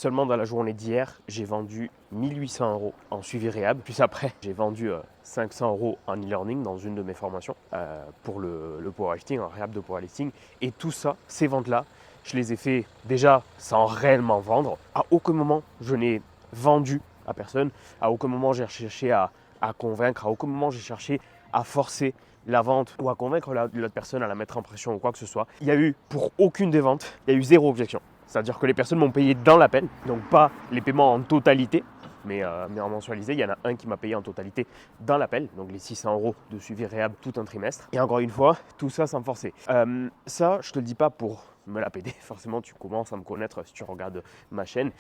Seulement dans la journée d'hier, j'ai vendu 1800 € en suivi réhab. Puis après, j'ai vendu 500 € en e-learning dans une de mes formations pour le powerlifting, en réhab de powerlifting. Et tout ça, ces ventes-là, je les ai fait déjà sans réellement vendre. À aucun moment, je n'ai vendu à personne. À aucun moment, j'ai cherché à convaincre. À aucun moment, j'ai cherché à forcer la vente ou à convaincre l'autre personne, à la mettre en pression ou quoi que ce soit. Il y a eu, pour aucune des ventes, il y a eu 0 objection. C'est-à-dire que les personnes m'ont payé dans l'appel, donc pas les paiements en totalité, mais en mensualisé. Il y en a un qui m'a payé en totalité dans l'appel, donc les 600 € de suivi réhab tout un trimestre. Et encore une fois, tout ça sans forcer. Ça, je te le dis pas pour me la péter, forcément tu commences à me connaître si tu regardes ma chaîne.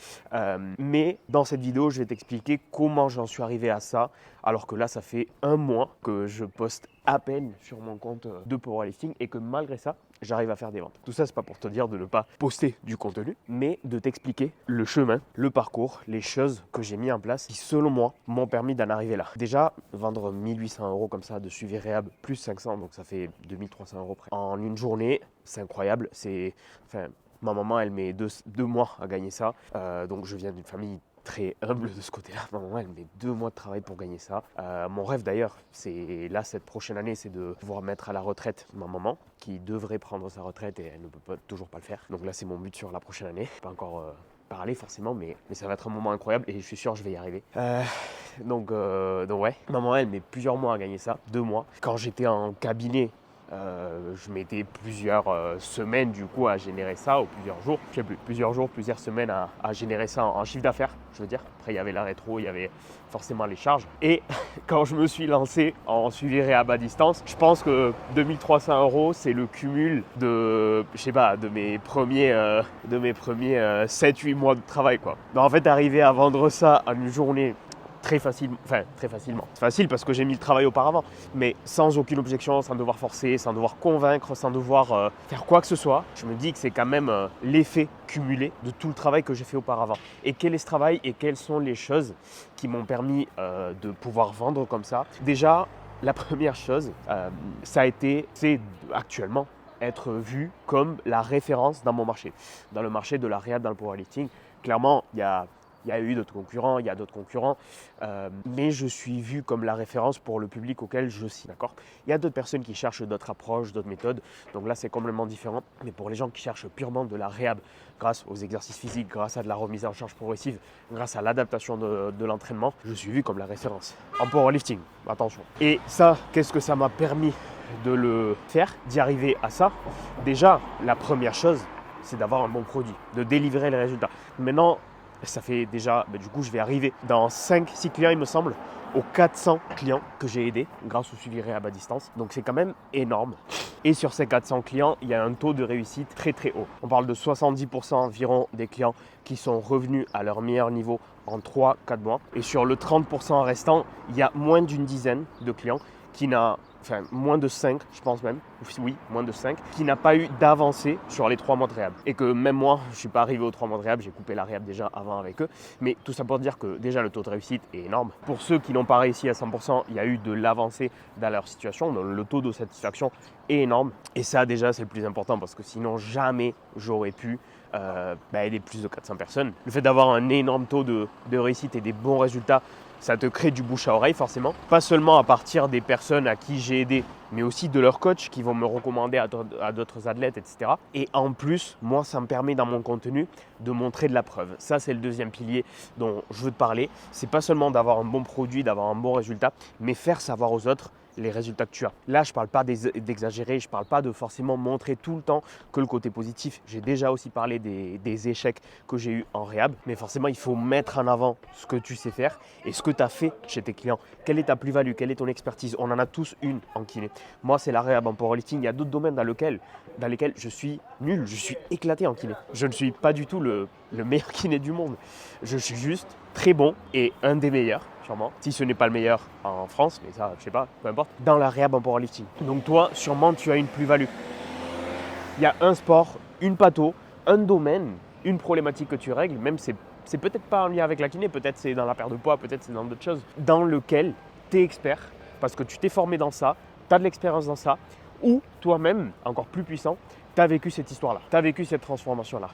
Mais dans cette vidéo, je vais t'expliquer comment j'en suis arrivé à ça, alors que là, ça fait un mois que je poste à peine sur mon compte de powerlifting et que malgré ça, j'arrive à faire des ventes. Tout ça, c'est pas pour te dire de ne pas poster du contenu, mais de t'expliquer le chemin, le parcours, les choses que j'ai mis en place qui, selon moi, m'ont permis d'en arriver là. Déjà, vendre 1800 € comme ça de suivi réhab plus 500, donc ça fait 2300 € près. En une journée, c'est incroyable. Ma maman, elle met deux mois à gagner ça. Donc je viens d'une famille très humble de ce côté-là. Ma maman, elle met 2 mois de travail pour gagner ça. Mon rêve d'ailleurs, c'est là cette prochaine année, c'est de pouvoir mettre à la retraite ma maman, qui devrait prendre sa retraite et elle ne peut toujours pas le faire. Donc là, c'est mon but sur la prochaine année. Pas encore parler forcément, mais ça va être un moment incroyable et je suis sûr que je vais y arriver. Donc ouais, maman, elle met plusieurs mois à gagner ça, 2 mois. Quand j'étais en cabinet, je mettais plusieurs semaines du coup à générer ça, ou plusieurs jours, je sais plus, plusieurs semaines à générer ça en chiffre d'affaires, je veux dire. Après il y avait la rétro, il y avait forcément les charges. Et quand je me suis lancé en suivi réhab à distance, je pense que 2300 € c'est le cumul de, je sais pas, de mes premiers 7-8 mois de travail quoi. Donc en fait arriver à vendre ça en une journée très facilement. C'est facile parce que j'ai mis le travail auparavant, mais sans aucune objection, sans devoir forcer, sans devoir convaincre, sans devoir faire quoi que ce soit. Je me dis que c'est quand même l'effet cumulé de tout le travail que j'ai fait auparavant. Et quel est ce travail et quelles sont les choses qui m'ont permis de pouvoir vendre comme ça? Déjà, la première chose, c'est actuellement être vu comme la référence dans mon marché, dans le marché de la réhab, dans le powerlifting. Clairement, il y a eu d'autres concurrents, il y a d'autres concurrents, mais je suis vu comme la référence pour le public auquel je suis, d'accord? Il y a d'autres personnes qui cherchent d'autres approches, d'autres méthodes, donc là c'est complètement différent. Mais pour les gens qui cherchent purement de la réhab, grâce aux exercices physiques, grâce à de la remise en charge progressive, grâce à l'adaptation de l'entraînement, je suis vu comme la référence en powerlifting, attention. Et ça, qu'est-ce que ça m'a permis de le faire, d'y arriver à ça? Déjà, la première chose, c'est d'avoir un bon produit, de délivrer les résultats. Maintenant, ça fait déjà, du coup, je vais arriver dans 5-6 clients, il me semble, aux 400 clients que j'ai aidés grâce au suivi réhab à distance. Donc, c'est quand même énorme. Et sur ces 400 clients, il y a un taux de réussite très, très haut. On parle de 70% environ des clients qui sont revenus à leur meilleur niveau en 3-4 mois. Et sur le 30% restant, il y a moins d'une dizaine de clients moins de 5, je pense même, oui, moins de 5, qui n'a pas eu d'avancée sur les 3 mois de réhab. Et que même moi, je ne suis pas arrivé aux 3 mois de réhab, j'ai coupé la réhab déjà avant avec eux. Mais tout ça pour dire que déjà le taux de réussite est énorme. Pour ceux qui n'ont pas réussi à 100%, il y a eu de l'avancée dans leur situation, donc le taux de satisfaction est énorme. Et ça déjà, c'est le plus important parce que sinon, jamais j'aurais pu aider plus de 400 personnes. Le fait d'avoir un énorme taux de réussite et des bons résultats, ça te crée du bouche à oreille forcément. Pas seulement à partir des personnes à qui j'ai aidé, mais aussi de leurs coachs qui vont me recommander à d'autres athlètes, etc. Et en plus, moi, ça me permet dans mon contenu de montrer de la preuve. Ça, c'est le deuxième pilier dont je veux te parler. C'est pas seulement d'avoir un bon produit, d'avoir un bon résultat, mais faire savoir aux autres les résultats que tu as. Là, je ne parle pas d'exagérer, je ne parle pas de forcément montrer tout le temps que le côté positif. J'ai déjà aussi parlé des échecs que j'ai eu en réhab, mais forcément, il faut mettre en avant ce que tu sais faire et ce que tu as fait chez tes clients. Quelle est ta plus-value? Quelle est ton expertise? On en a tous une en kiné. Moi, c'est la réhab en powerlifting. Il y a d'autres domaines dans lesquels je suis nul, je suis éclaté en kiné. Je ne suis pas du tout le meilleur kiné du monde. Je suis juste très bon et un des meilleurs, sûrement, si ce n'est pas le meilleur en France, mais ça, je sais pas, peu importe, dans la réhab en powerlifting. Donc toi, sûrement, tu as une plus-value. Il y a un sport, une patho, un domaine, une problématique que tu règles, même c'est peut-être pas en lien avec la kiné, peut-être c'est dans la perte de poids, peut-être c'est dans d'autres choses, dans lequel tu es expert, parce que tu t'es formé dans ça, tu as de l'expérience dans ça, ou toi-même, encore plus puissant, tu as vécu cette histoire-là, tu as vécu cette transformation-là.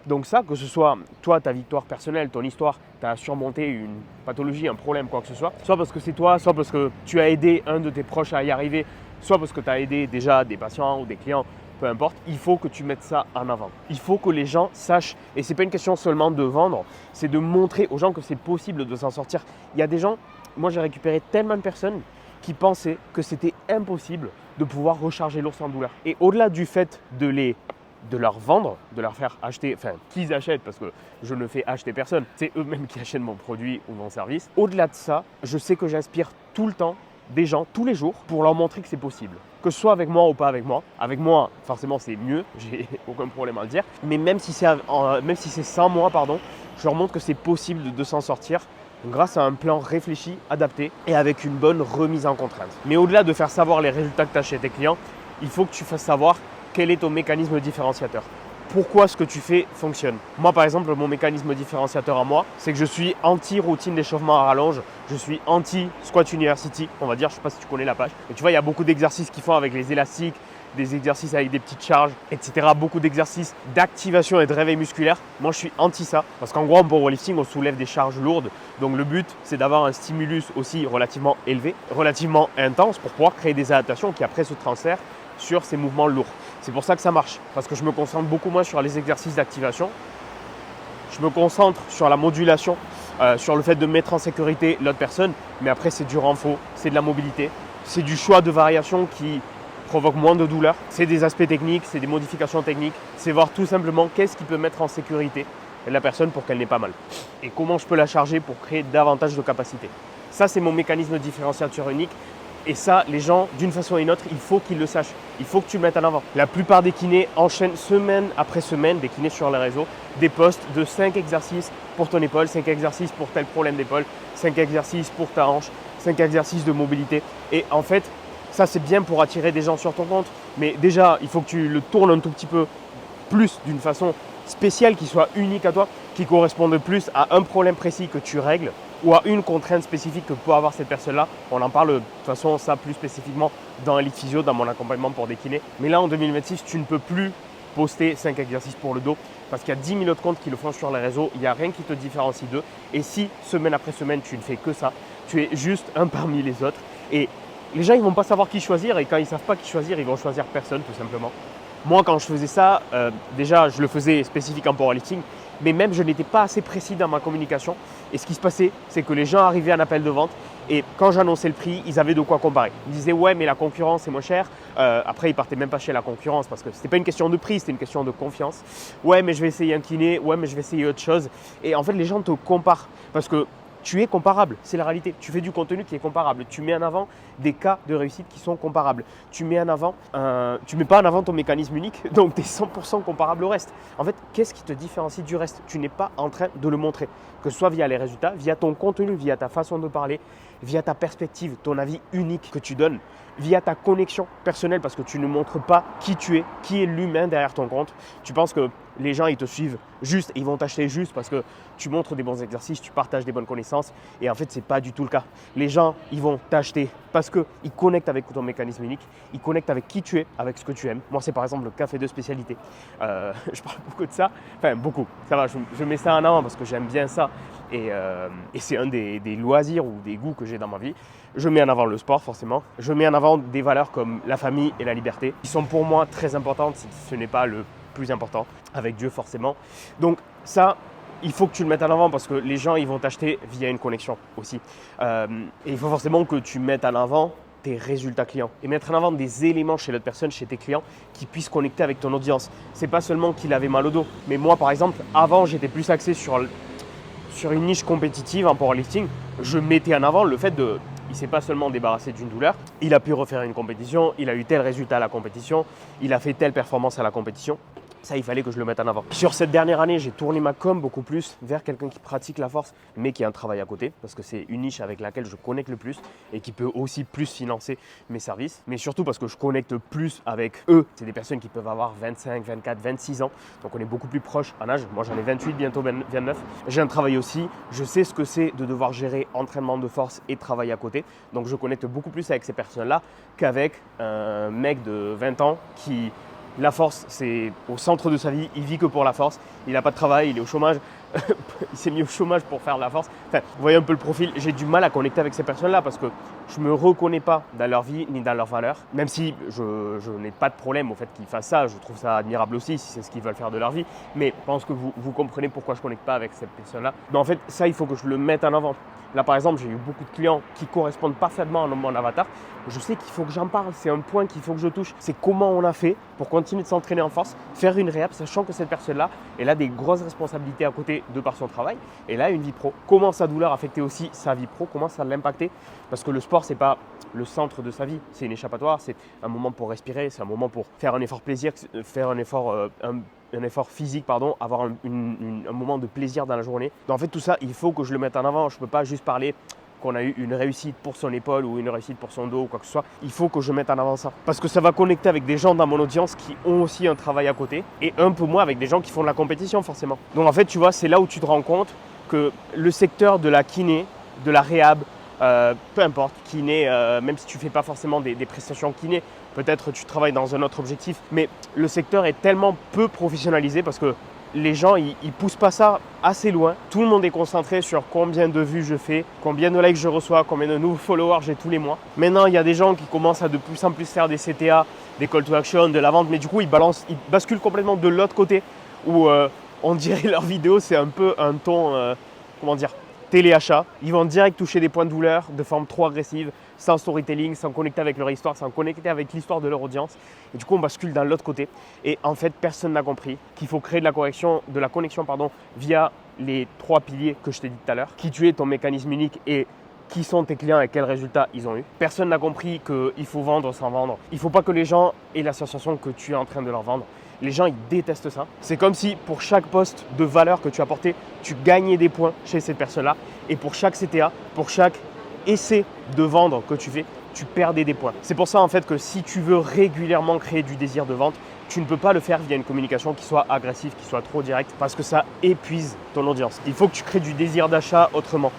Donc ça, que ce soit toi, ta victoire personnelle, ton histoire, tu as surmonté une pathologie, un problème, quoi que ce soit parce que c'est toi, soit parce que tu as aidé un de tes proches à y arriver, soit parce que tu as aidé déjà des patients ou des clients, peu importe, il faut que tu mettes ça en avant. Il faut que les gens sachent, et ce n'est pas une question seulement de vendre, c'est de montrer aux gens que c'est possible de s'en sortir. Il y a des gens, moi j'ai récupéré tellement de personnes qui pensaient que c'était impossible de pouvoir recharger l'ours sans douleur. Et au-delà du fait de leur vendre, de leur faire acheter, enfin qu'ils achètent parce que je ne fais acheter personne, c'est eux-mêmes qui achètent mon produit ou mon service. Au-delà de ça, je sais que j'inspire tout le temps des gens, tous les jours, pour leur montrer que c'est possible. Que ce soit avec moi ou pas avec moi forcément c'est mieux, j'ai aucun problème à le dire, mais même si c'est sans moi, je leur montre que c'est possible de s'en sortir grâce à un plan réfléchi, adapté et avec une bonne remise en contrainte. Mais au-delà de faire savoir les résultats que tu as chez tes clients, il faut que tu fasses savoir quel est ton mécanisme différenciateur. Pourquoi ce que tu fais fonctionne. Moi par exemple, mon mécanisme différenciateur à moi, c'est que je suis anti-routine d'échauffement à rallonge, je suis anti-squat university, on va dire, je ne sais pas si tu connais la page. Mais tu vois, il y a beaucoup d'exercices qu'ils font avec les élastiques, des exercices avec des petites charges, etc. Beaucoup d'exercices d'activation et de réveil musculaire. Moi je suis anti ça, parce qu'en gros en powerlifting, on soulève des charges lourdes. Donc le but, c'est d'avoir un stimulus aussi relativement élevé, relativement intense pour pouvoir créer des adaptations qui après se transfèrent sur ces mouvements lourds. C'est pour ça que ça marche, parce que je me concentre beaucoup moins sur les exercices d'activation. Je me concentre sur la modulation, sur le fait de mettre en sécurité l'autre personne, mais après c'est du renfort, c'est de la mobilité, c'est du choix de variation qui provoque moins de douleur, c'est des aspects techniques, c'est des modifications techniques, c'est voir tout simplement qu'est-ce qui peut mettre en sécurité la personne pour qu'elle n'ait pas mal et comment je peux la charger pour créer davantage de capacité. Ça c'est mon mécanisme différenciateur unique. Et ça, les gens, d'une façon ou d'une autre, il faut qu'ils le sachent. Il faut que tu le mettes en avant. La plupart des kinés enchaînent semaine après semaine, des kinés sur les réseaux, des posts de 5 exercices pour ton épaule, 5 exercices pour tel problème d'épaule, 5 exercices pour ta hanche, 5 exercices de mobilité. Et en fait, ça c'est bien pour attirer des gens sur ton compte. Mais déjà, il faut que tu le tournes un tout petit peu plus d'une façon spéciale, qui soit unique à toi, qui corresponde plus à un problème précis que tu règles, ou à une contrainte spécifique que peut avoir cette personne-là. On en parle de toute façon ça plus spécifiquement dans Elite Physio, dans mon accompagnement pour des kinés. Mais là en 2026, tu ne peux plus poster 5 exercices pour le dos parce qu'il y a 10 000 autres comptes qui le font sur les réseaux. Il n'y a rien qui te différencie d'eux. Et si semaine après semaine, tu ne fais que ça, tu es juste un parmi les autres. Et les gens, ils ne vont pas savoir qui choisir. Et quand ils ne savent pas qui choisir, ils vont choisir personne tout simplement. Moi, quand je faisais ça, déjà, je le faisais spécifique en powerlifting, mais même je n'étais pas assez précis dans ma communication. Et ce qui se passait, c'est que les gens arrivaient à un appel de vente et quand j'annonçais le prix, ils avaient de quoi comparer. Ils disaient ouais, mais la concurrence est moins chère. Après, ils partaient même pas chez la concurrence parce que c'était pas une question de prix, c'était une question de confiance. Ouais, mais je vais essayer un kiné. Ouais, mais je vais essayer autre chose. Et en fait, les gens te comparent parce que tu es comparable, c'est la réalité. Tu fais du contenu qui est comparable. Tu mets en avant des cas de réussite qui sont comparables. Tu mets pas en avant ton mécanisme unique, donc tu es 100% comparable au reste. En fait, qu'est-ce qui te différencie du reste? Tu n'es pas en train de le montrer, que ce soit via les résultats, via ton contenu, via ta façon de parler, via ta perspective, ton avis unique que tu donnes, via ta connexion personnelle, parce que tu ne montres pas qui tu es, qui est l'humain derrière ton compte. Tu penses que les gens, ils te suivent juste, ils vont t'acheter juste parce que tu montres des bons exercices, tu partages des bonnes connaissances. Et en fait, ce n'est pas du tout le cas. Les gens, ils vont t'acheter parce qu'ils connectent avec ton mécanisme unique, ils connectent avec qui tu es, avec ce que tu aimes. Moi, c'est par exemple le café de spécialité. Je parle beaucoup de ça. Enfin, beaucoup. Ça va, je mets ça en avant parce que j'aime bien ça. Et c'est un des loisirs ou des goûts que j'ai dans ma vie. Je mets en avant le sport, forcément. Je mets en avant des valeurs comme la famille et la liberté, qui sont pour moi très importantes, si ce n'est pas le plus important, avec Dieu forcément. Donc ça, il faut que tu le mettes en avant parce que les gens, ils vont t'acheter via une connexion aussi. Et il faut forcément que tu mettes en avant tes résultats clients et mettre en avant des éléments chez l'autre personne, chez tes clients, qui puissent connecter avec ton audience. C'est pas seulement qu'il avait mal au dos, mais moi par exemple, avant j'étais plus axé sur une niche compétitive en powerlifting. Je mettais en avant le fait de... Il ne s'est pas seulement débarrassé d'une douleur, il a pu refaire une compétition, il a eu tel résultat à la compétition, il a fait telle performance à la compétition. Ça, il fallait que je le mette en avant. Sur cette dernière année, j'ai tourné ma com beaucoup plus vers quelqu'un qui pratique la force, mais qui a un travail à côté, parce que c'est une niche avec laquelle je connecte le plus et qui peut aussi plus financer mes services. Mais surtout parce que je connecte plus avec eux. C'est des personnes qui peuvent avoir 25, 24, 26 ans. Donc on est beaucoup plus proche en âge. Moi, j'en ai 28, bientôt 29. J'ai un travail aussi. Je sais ce que c'est de devoir gérer entraînement de force et travail à côté. Donc je connecte beaucoup plus avec ces personnes-là qu'avec un mec de 20 ans qui... La force, c'est au centre de sa vie, il vit que pour la force, il n'a pas de travail, il est au chômage, il s'est mis au chômage pour faire de la force. Enfin, vous voyez un peu le profil, j'ai du mal à connecter avec ces personnes-là parce que je ne me reconnais pas dans leur vie ni dans leurs valeurs. Même si je n'ai pas de problème au fait qu'ils fassent ça, je trouve ça admirable aussi si c'est ce qu'ils veulent faire de leur vie. Mais je pense que vous comprenez pourquoi je ne connecte pas avec cette personne-là. Mais en fait, ça, il faut que je le mette en avant. Là, par exemple, j'ai eu beaucoup de clients qui correspondent parfaitement à mon avatar. Je sais qu'il faut que j'en parle, c'est un point qu'il faut que je touche. C'est comment on a fait pour continuer de s'entraîner en force, faire une réhab, sachant que cette personne-là, elle a des grosses responsabilités à côté de par son travail. Et là, une vie pro. Comment sa douleur affectait aussi sa vie pro, comment ça l'impactait. Parce que le sport, c'est pas le centre de sa vie, c'est une échappatoire, c'est un moment pour respirer, c'est un moment pour faire un effort plaisir, faire un effort physique, avoir un moment de plaisir dans la journée. Donc en fait, tout ça, il faut que je le mette en avant. Je ne peux pas juste parler qu'on a eu une réussite pour son épaule ou une réussite pour son dos ou quoi que ce soit. Il faut que je mette en avant ça. Parce que ça va connecter avec des gens dans mon audience qui ont aussi un travail à côté et un peu moins avec des gens qui font de la compétition forcément. Donc en fait, tu vois, c'est là où tu te rends compte que le secteur de la kiné, de la réhab, peu importe, kiné, même si tu ne fais pas forcément des prestations kiné, peut-être tu travailles dans un autre objectif, mais le secteur est tellement peu professionnalisé parce que les gens, ils poussent pas ça assez loin. Tout le monde est concentré sur combien de vues je fais, combien de likes je reçois, combien de nouveaux followers j'ai tous les mois. Maintenant, il y a des gens qui commencent à de plus en plus faire des CTA, des call to action, de la vente, mais du coup, ils basculent complètement de l'autre côté où on dirait leur vidéo, c'est un peu un ton, téléachat. Ils vont direct toucher des points de douleur de forme trop agressive, sans storytelling, sans connecter avec leur histoire, sans connecter avec l'histoire de leur audience. Et du coup, on bascule dans l'autre côté. Et en fait, personne n'a compris qu'il faut créer de la connexion via les 3 piliers que je t'ai dit tout à l'heure. Qui tu es, ton mécanisme unique et qui sont tes clients et quels résultats ils ont eu. Personne n'a compris qu'il faut vendre sans vendre. Il ne faut pas que les gens aient la sensation que tu es en train de leur vendre. Les gens, ils détestent ça. C'est comme si pour chaque poste de valeur que tu apportais, tu gagnais des points chez cette personne-là. Et pour chaque CTA, pour chaque essai de vendre que tu fais, tu perdais des points. C'est pour ça en fait que si tu veux régulièrement créer du désir de vente, tu ne peux pas le faire via une communication qui soit agressive, qui soit trop directe, parce que ça épuise ton audience. Il faut que tu crées du désir d'achat autrement.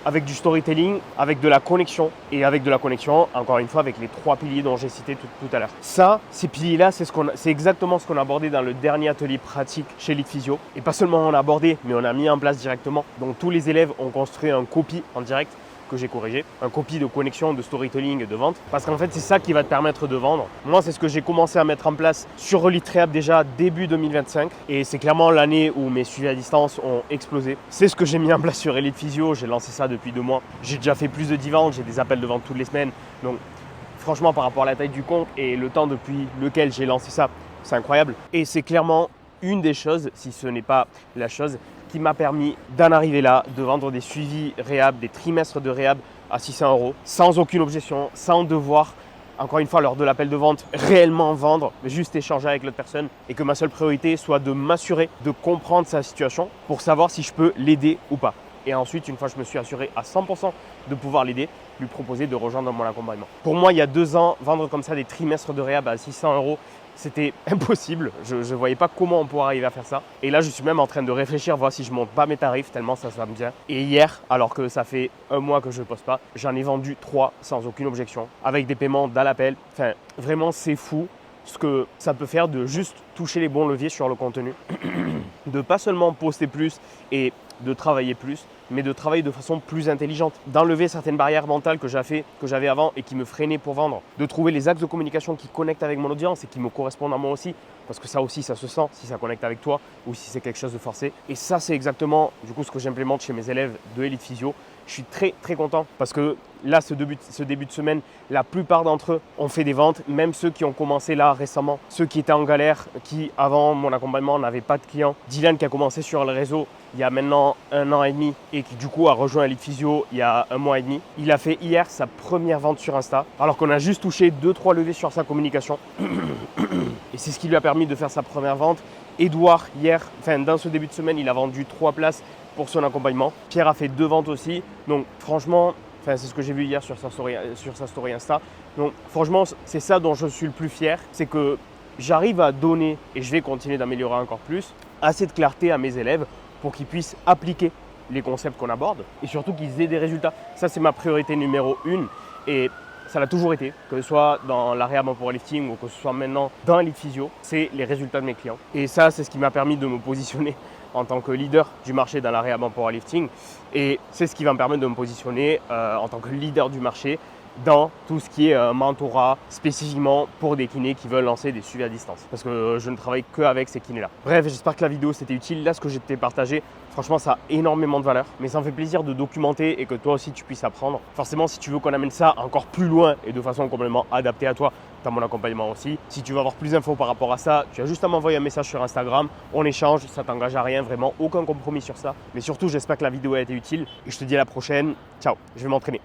Avec du storytelling, avec de la connexion et avec de la connexion, encore une fois, avec les 3 piliers dont j'ai cité tout à l'heure. Ça, ces piliers-là, c'est exactement ce qu'on a abordé dans le dernier atelier pratique chez Elite Physio. Et pas seulement on a abordé, mais on a mis en place directement. Donc tous les élèves ont construit un copy en direct que j'ai corrigé, un copy de connexion, de storytelling et de vente. Parce qu'en fait, c'est ça qui va te permettre de vendre. Moi, c'est ce que j'ai commencé à mettre en place sur Elite Rehab déjà début 2025. Et c'est clairement l'année où mes suivis à distance ont explosé. C'est ce que j'ai mis en place sur Elite Physio. J'ai lancé ça depuis 2 mois. J'ai déjà fait plus de 10 ventes. J'ai des appels de vente toutes les semaines. Donc, franchement, par rapport à la taille du compte et le temps depuis lequel j'ai lancé ça, c'est incroyable. Et c'est clairement une des choses, si ce n'est pas la chose, qui m'a permis d'en arriver là, de vendre des suivis réhab, des trimestres de réhab à 600 €, sans aucune objection, sans devoir, encore une fois, lors de l'appel de vente, réellement vendre, mais juste échanger avec l'autre personne et que ma seule priorité soit de m'assurer de comprendre sa situation pour savoir si je peux l'aider ou pas. Et ensuite, une fois que je me suis assuré à 100% de pouvoir l'aider, lui proposer de rejoindre mon accompagnement. Pour moi, il y a 2 ans, vendre comme ça des trimestres de réhab à 600 €, c'était impossible. Je ne voyais pas comment on pourrait arriver à faire ça. Et là, je suis même en train de réfléchir, voir si je monte pas mes tarifs, tellement ça me bien. Et hier, alors que ça fait 1 mois que je ne poste pas, j'en ai vendu 3 sans aucune objection, avec des paiements dans l'appel. Enfin, vraiment, c'est fou ce que ça peut faire de juste toucher les bons leviers sur le contenu, de pas seulement poster plus et de travailler plus, mais de travailler de façon plus intelligente, d'enlever certaines barrières mentales que j'avais avant et qui me freinaient pour vendre, de trouver les axes de communication qui connectent avec mon audience et qui me correspondent à moi aussi, parce que ça aussi, ça se sent si ça connecte avec toi ou si c'est quelque chose de forcé. Et ça, c'est exactement du coup ce que j'implémente chez mes élèves de Elite Physio. Je suis très très content parce que là, ce début de semaine, la plupart d'entre eux ont fait des ventes, même ceux qui ont commencé là récemment, ceux qui étaient en galère, qui avant mon accompagnement n'avaient pas de clients. Dylan qui a commencé sur le réseau il y a maintenant 1 an et demi et qui du coup a rejoint Elite Physio il y a 1 mois et demi. Il a fait hier sa première vente sur Insta alors qu'on a juste touché 2-3 leviers sur sa communication. Et c'est ce qui lui a permis de faire sa première vente. Edouard, dans ce début de semaine, il a vendu 3 places pour son accompagnement. Pierre a fait 2 ventes aussi. Donc franchement, c'est ce que j'ai vu hier sur sa story Insta. Donc franchement, c'est ça dont je suis le plus fier. C'est que j'arrive à donner, et je vais continuer d'améliorer encore plus, assez de clarté à mes élèves pour qu'ils puissent appliquer les concepts qu'on aborde et surtout qu'ils aient des résultats. Ça, c'est ma priorité numéro 1. Et ça l'a toujours été, que ce soit dans la réhab en powerlifting ou que ce soit maintenant dans Elite Physio, c'est les résultats de mes clients. Et ça, c'est ce qui m'a permis de me positionner en tant que leader du marché dans la réhab en powerlifting. Et c'est ce qui va me permettre de me positionner en tant que leader du marché dans tout ce qui est mentorat spécifiquement pour des kinés qui veulent lancer des suivis à distance. Parce que je ne travaille qu'avec ces kinés-là. Bref, j'espère que la vidéo c'était utile. Là, ce que j'ai partagé, franchement, ça a énormément de valeur. Mais ça me fait plaisir de documenter et que toi aussi tu puisses apprendre. Forcément, si tu veux qu'on amène ça encore plus loin et de façon complètement adaptée à toi, tu as mon accompagnement aussi. Si tu veux avoir plus d'infos par rapport à ça, tu as juste à m'envoyer un message sur Instagram. On échange, ça t'engage à rien, vraiment aucun compromis sur ça. Mais surtout, j'espère que la vidéo a été utile et je te dis à la prochaine. Ciao, je vais m'entraîner.